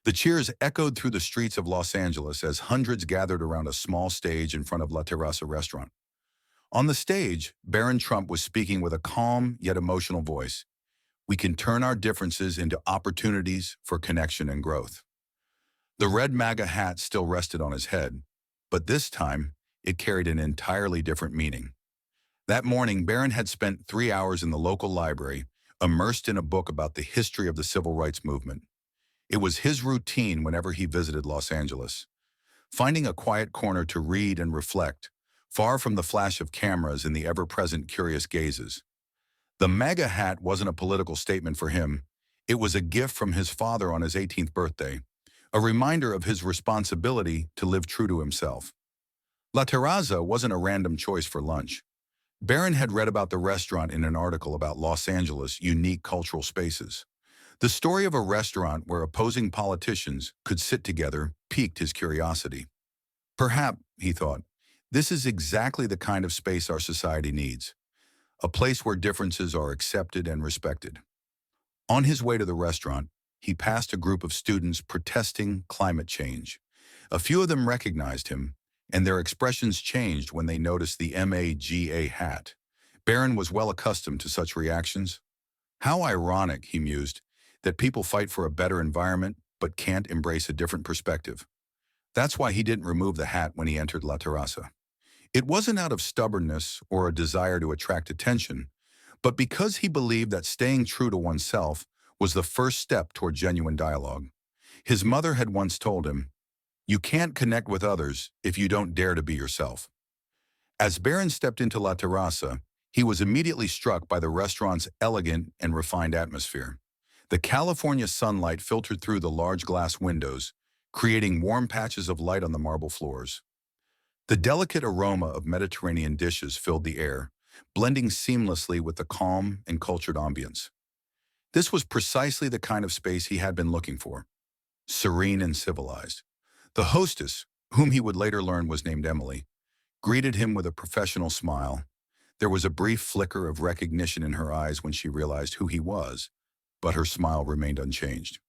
The cheers echoed through the streets of Los Angeles as hundreds gathered around a small stage in front of La Terraza restaurant. On the stage, Barron Trump was speaking with a calm yet emotional voice. We can turn our differences into opportunities for connection and growth. The red MAGA hat still rested on his head, but this time it carried an entirely different meaning. That morning, Barron had spent 3 hours in the local library, immersed in a book about the history of the civil rights movement. It was his routine whenever he visited Los Angeles, finding a quiet corner to read and reflect, far from the flash of cameras and the ever-present curious gazes. The MAGA hat wasn't a political statement for him. It was a gift from his father on his 18th birthday, a reminder of his responsibility to live true to himself. La Terraza wasn't a random choice for lunch. Barron had read about the restaurant in an article about Los Angeles' unique cultural spaces. The story of a restaurant where opposing politicians could sit together piqued his curiosity. Perhaps, he thought, this is exactly the kind of space our society needs, a place where differences are accepted and respected. On his way to the restaurant, he passed a group of students protesting climate change. A few of them recognized him, and their expressions changed when they noticed the MAGA hat. Barron was well accustomed to such reactions. How ironic, he mused, that people fight for a better environment but can't embrace a different perspective. That's why he didn't remove the hat when he entered La Terraza. It wasn't out of stubbornness or a desire to attract attention, but because he believed that staying true to oneself was the first step toward genuine dialogue. His mother had once told him, "You can't connect with others if you don't dare to be yourself." As Barron stepped into La Terraza, he was immediately struck by the restaurant's elegant and refined atmosphere. The California sunlight filtered through the large glass windows, creating warm patches of light on the marble floors. The delicate aroma of Mediterranean dishes filled the air, blending seamlessly with the calm and cultured ambience. This was precisely the kind of space he had been looking for, serene and civilized. The hostess, whom he would later learn was named Emily, greeted him with a professional smile. There was a brief flicker of recognition in her eyes when she realized who he was, but her smile remained unchanged.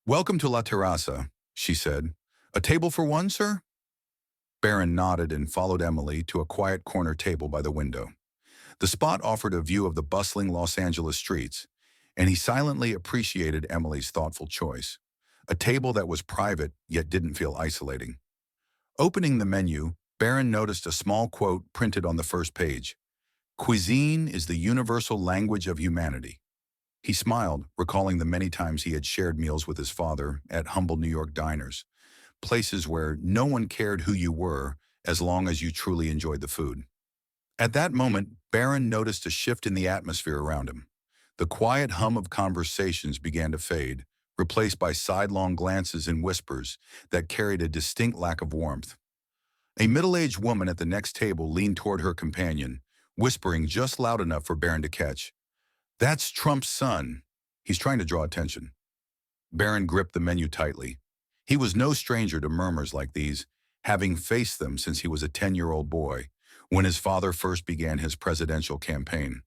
"Welcome to La Terraza," she said. "A table for one, sir?" Barron nodded and followed Emily to a quiet corner table by the window. The spot offered a view of the bustling Los Angeles streets, and he silently appreciated Emily's thoughtful choice, a table that was private yet didn't feel isolating. Opening the menu, Barron noticed a small quote printed on the first page. "Cuisine is the universal language of humanity." He smiled, recalling the many times he had shared meals with his father at humble New York diners, places where no one cared who you were as long as you truly enjoyed the food. At that moment, Barron noticed a shift in the atmosphere around him. The quiet hum of conversations began to fade, replaced by sidelong glances and whispers that carried a distinct lack of warmth. A middle-aged woman at the next table leaned toward her companion, whispering just loud enough for Barron to catch. "That's Trump's son. He's trying to draw attention." Barron gripped the menu tightly. He was no stranger to murmurs like these, having faced them since he was a 10-year-old boy, when his father first began his presidential campaign.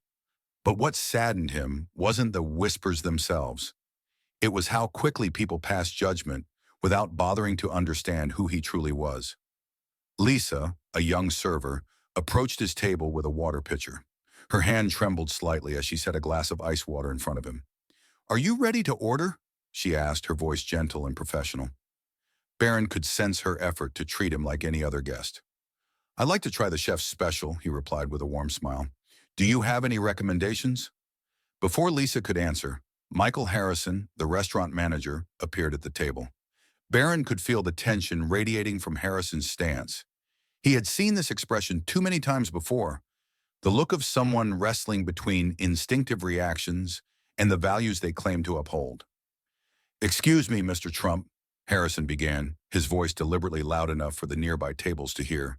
But what saddened him wasn't the whispers themselves. It was how quickly people passed judgment without bothering to understand who he truly was. Lisa, a young server, approached his table with a water pitcher. Her hand trembled slightly as she set a glass of ice water in front of him. "Are you ready to order?" she asked, her voice gentle and professional. Barron could sense her effort to treat him like any other guest. "I'd like to try the chef's special," he replied with a warm smile. "Do you have any recommendations?" Before Lisa could answer, Michael Harrison, the restaurant manager, appeared at the table. Barron could feel the tension radiating from Harrison's stance. He had seen this expression too many times before, the look of someone wrestling between instinctive reactions and the values they claim to uphold. "Excuse me, Mr. Trump," Harrison began, his voice deliberately loud enough for the nearby tables to hear.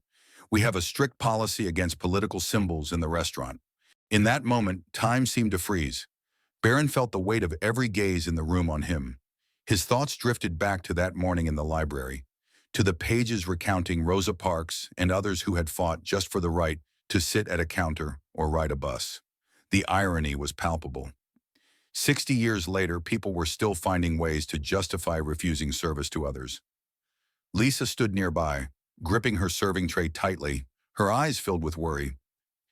"We have a strict policy against political symbols in the restaurant." In that moment, time seemed to freeze. Barron felt the weight of every gaze in the room on him. His thoughts drifted back to that morning in the library, to the pages recounting Rosa Parks and others who had fought just for the right to sit at a counter or ride a bus. The irony was palpable. 60 years later, people were still finding ways to justify refusing service to others. Lisa stood nearby, gripping her serving tray tightly, her eyes filled with worry.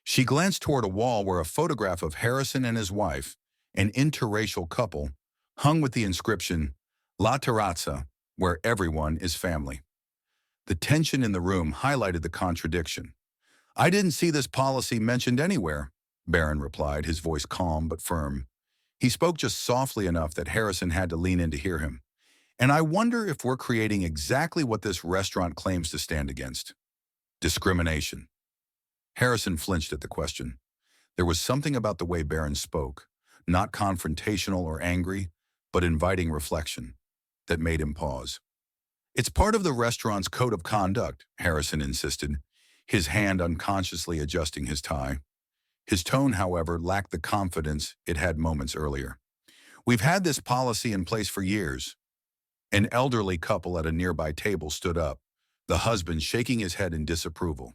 She glanced toward a wall where a photograph of Harrison and his wife, an interracial couple, hung with the inscription, La Terrazza, where everyone is family. The tension in the room highlighted the contradiction. I didn't see this policy mentioned anywhere, Barron replied, his voice calm but firm. He spoke just softly enough that Harrison had to lean in to hear him. And I wonder if we're creating exactly what this restaurant claims to stand against. Discrimination. Harrison flinched at the question. There was something about the way Barron spoke, not confrontational or angry, but inviting reflection, that made him pause. It's part of the restaurant's code of conduct, Harrison insisted, his hand unconsciously adjusting his tie. His tone, however, lacked the confidence it had moments earlier. We've had this policy in place for years. An elderly couple at a nearby table stood up, the husband shaking his head in disapproval.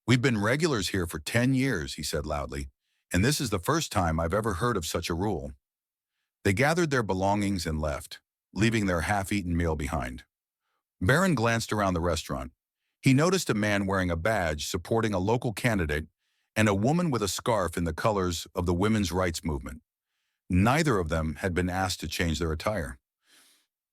We've been regulars here for 10 years, he said loudly, and this is the first time I've ever heard of such a rule. They gathered their belongings and left, leaving their half-eaten meal behind. Barron glanced around the restaurant. He noticed a man wearing a badge supporting a local candidate and a woman with a scarf in the colors of the women's rights movement. Neither of them had been asked to change their attire.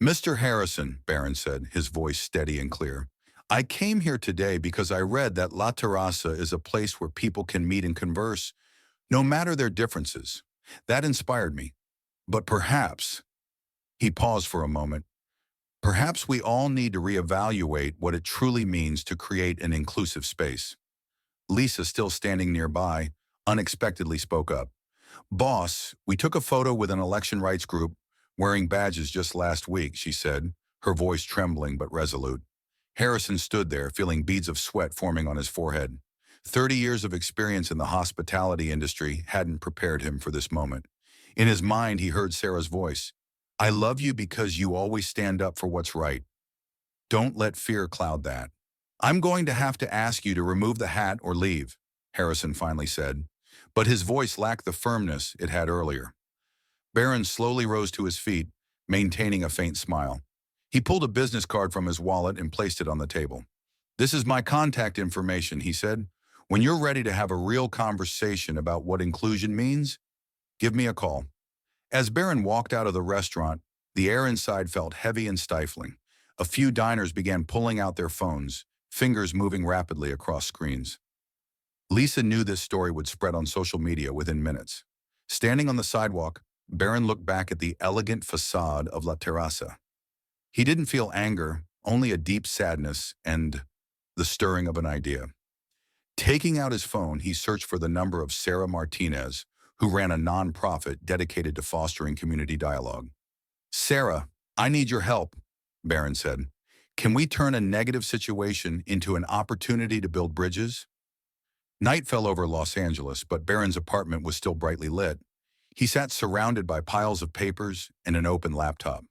Mr. Harrison, Barron said, his voice steady and clear, I came here today because I read that La Terraza is a place where people can meet and converse, no matter their differences. That inspired me. But perhaps, he paused for a moment, perhaps we all need to reevaluate what it truly means to create an inclusive space. Lisa, still standing nearby, unexpectedly spoke up. Boss, we took a photo with an election rights group wearing badges just last week, she said, her voice trembling but resolute. Harrison stood there, feeling beads of sweat forming on his forehead. 30 years of experience in the hospitality industry hadn't prepared him for this moment. In his mind, he heard Sarah's voice. I love you because you always stand up for what's right. Don't let fear cloud that. I'm going to have to ask you to remove the hat or leave, Harrison finally said, but his voice lacked the firmness it had earlier. Barron slowly rose to his feet, maintaining a faint smile. He pulled a business card from his wallet and placed it on the table. This is my contact information, he said. When you're ready to have a real conversation about what inclusion means, give me a call. As Barron walked out of the restaurant, the air inside felt heavy and stifling. A few diners began pulling out their phones, fingers moving rapidly across screens. Lisa knew this story would spread on social media within minutes. Standing on the sidewalk, Barron looked back at the elegant facade of La Terraza. He didn't feel anger, only a deep sadness and the stirring of an idea. Taking out his phone, he searched for the number of Sarah Martinez, who ran a nonprofit dedicated to fostering community dialogue. Sarah, I need your help, Barron said. Can we turn a negative situation into an opportunity to build bridges? Night fell over Los Angeles, but Barron's apartment was still brightly lit. He sat surrounded by piles of papers and an open laptop.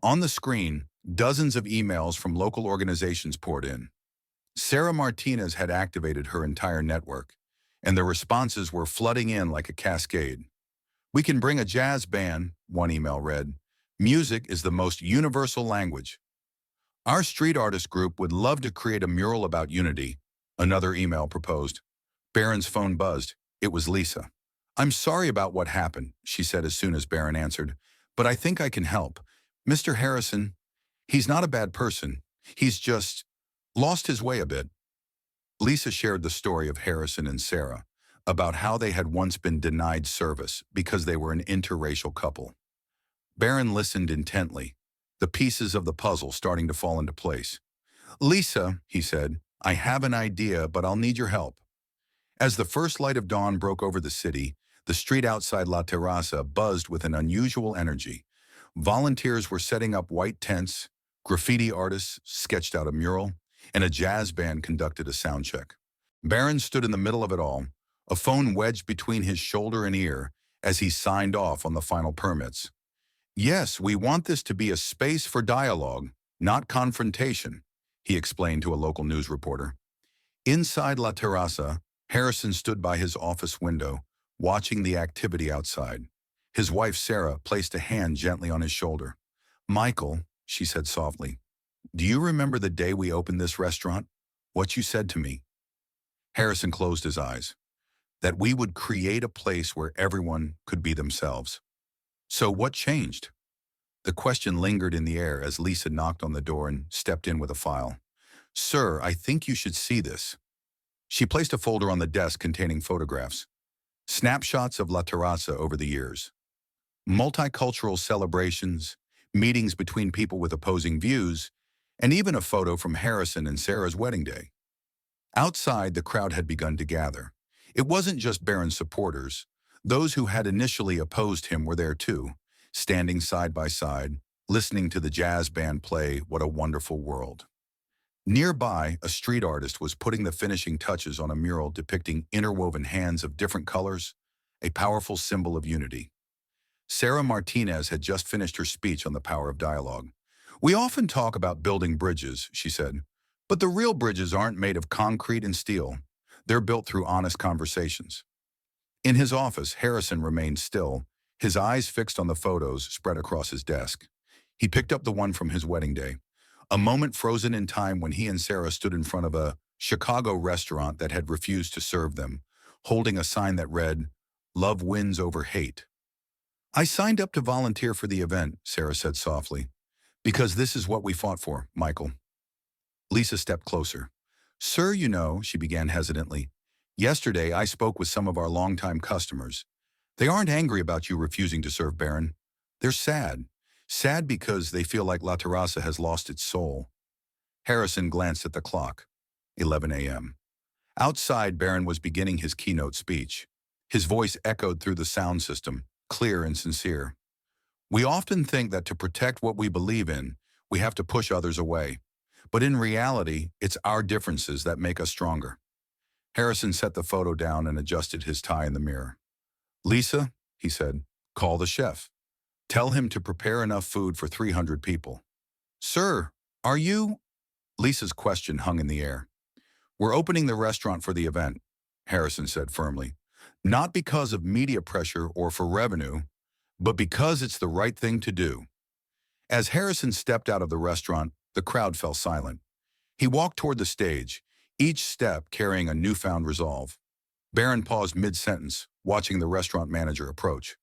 On the screen, dozens of emails from local organizations poured in. Sarah Martinez had activated her entire network, and the responses were flooding in like a cascade. We can bring a jazz band, one email read. Music is the most universal language. Our street artist group would love to create a mural about unity, another email proposed. Barron's phone buzzed. It was Lisa. I'm sorry about what happened, she said as soon as Barron answered, but I think I can help. Mr. Harrison, he's not a bad person. He's just lost his way a bit. Lisa shared the story of Harrison and Sarah, about how they had once been denied service because they were an interracial couple. Barron listened intently, the pieces of the puzzle starting to fall into place. Lisa, he said, I have an idea, but I'll need your help. As the first light of dawn broke over the city, the street outside La Terraza buzzed with an unusual energy. Volunteers were setting up white tents, graffiti artists sketched out a mural, and a jazz band conducted a sound check. Barron stood in the middle of it all, a phone wedged between his shoulder and ear as he signed off on the final permits. Yes, we want this to be a space for dialogue, not confrontation, he explained to a local news reporter. Inside La Terraza, Harrison stood by his office window, watching the activity outside. His wife, Sarah, placed a hand gently on his shoulder. "Michael," she said softly, "do you remember the day we opened this restaurant? What you said to me?" Harrison closed his eyes. "That we would create a place where everyone could be themselves." "So what changed?" The question lingered in the air as Lisa knocked on the door and stepped in with a file. "Sir, I think you should see this." She placed a folder on the desk containing photographs. Snapshots of La Terraza over the years. Multicultural celebrations, meetings between people with opposing views, and even a photo from Harrison and Sarah's wedding day. Outside, the crowd had begun to gather. It wasn't just Barron's supporters. Those who had initially opposed him were there too, standing side by side, listening to the jazz band play What a Wonderful World. Nearby, a street artist was putting the finishing touches on a mural depicting interwoven hands of different colors, a powerful symbol of unity. Sarah Martinez had just finished her speech on the power of dialogue. "We often talk about building bridges," she said, "but the real bridges aren't made of concrete and steel. They're built through honest conversations." In his office, Harrison remained still, his eyes fixed on the photos spread across his desk. He picked up the one from his wedding day, a moment frozen in time when he and Sarah stood in front of a Chicago restaurant that had refused to serve them, holding a sign that read, "Love wins over hate." "I signed up to volunteer for the event," Sarah said softly, "because this is what we fought for, Michael." Lisa stepped closer. "Sir, you know," she began hesitantly, "yesterday I spoke with some of our longtime customers. They aren't angry about you refusing to serve Barron. They're sad. Sad because they feel like La Terraza has lost its soul." Harrison glanced at the clock. 11 a.m. Outside, Barron was beginning his keynote speech. His voice echoed through the sound system, clear and sincere. "We often think that to protect what we believe in, we have to push others away. But in reality, it's our differences that make us stronger." Harrison set the photo down and adjusted his tie in the mirror. "Lisa," he said, "call the chef. Tell him to prepare enough food for 300 people." "Sir, are you—" Lisa's question hung in the air. "We're opening the restaurant for the event," Harrison said firmly. "Not because of media pressure or for revenue, but because it's the right thing to do." As Harrison stepped out of the restaurant, the crowd fell silent. He walked toward the stage, each step carrying a newfound resolve. Barron paused mid-sentence, watching the restaurant manager approach.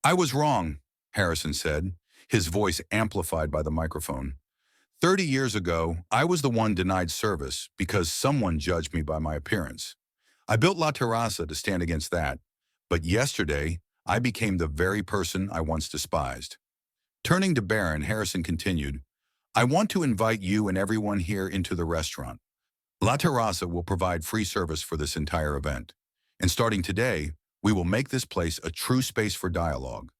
"I was wrong," Harrison said, his voice amplified by the microphone. 30 years ago, I was the one denied service because someone judged me by my appearance. I built La Terraza to stand against that, but yesterday, I became the very person I once despised." Turning to Barron, Harrison continued, "I want to invite you and everyone here into the restaurant. La Terraza will provide free service for this entire event. And starting today, we will make this place a true space for dialogue,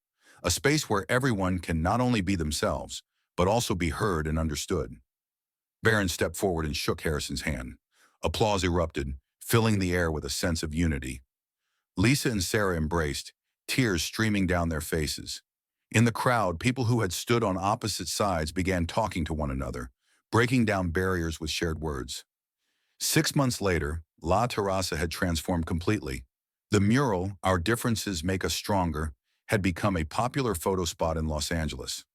a space where everyone can not only be themselves, but also be heard and understood." Barron stepped forward and shook Harrison's hand. Applause erupted, filling the air with a sense of unity. Lisa and Sarah embraced, tears streaming down their faces. In the crowd, people who had stood on opposite sides began talking to one another, breaking down barriers with shared words. 6 months later, La Terraza had transformed completely. The mural, "Our Differences Make Us Stronger," had become a popular photo spot in Los Angeles.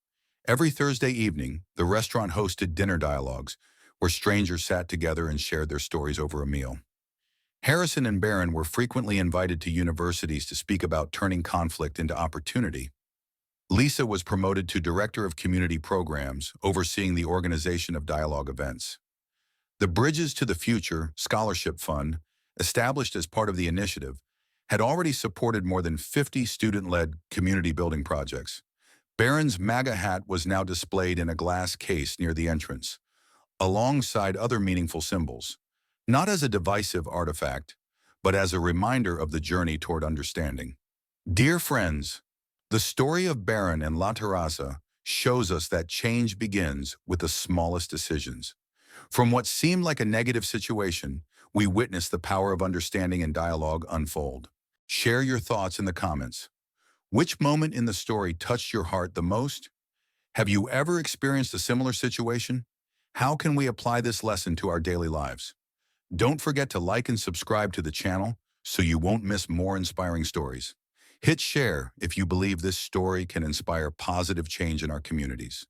Every Thursday evening, the restaurant hosted dinner dialogues, where strangers sat together and shared their stories over a meal. Harrison and Barron were frequently invited to universities to speak about turning conflict into opportunity. Lisa was promoted to Director of Community Programs, overseeing the organization of dialogue events. The Bridges to the Future Scholarship Fund, established as part of the initiative, had already supported more than 50 student-led community building projects. Barron's MAGA hat was now displayed in a glass case near the entrance, alongside other meaningful symbols, not as a divisive artifact, but as a reminder of the journey toward understanding. Dear friends, the story of Barron and La Terraza shows us that change begins with the smallest decisions. From what seemed like a negative situation, we witnessed the power of understanding and dialogue unfold. Share your thoughts in the comments. Which moment in the story touched your heart the most? Have you ever experienced a similar situation? How can we apply this lesson to our daily lives? Don't forget to like and subscribe to the channel so you won't miss more inspiring stories. Hit share if you believe this story can inspire positive change in our communities.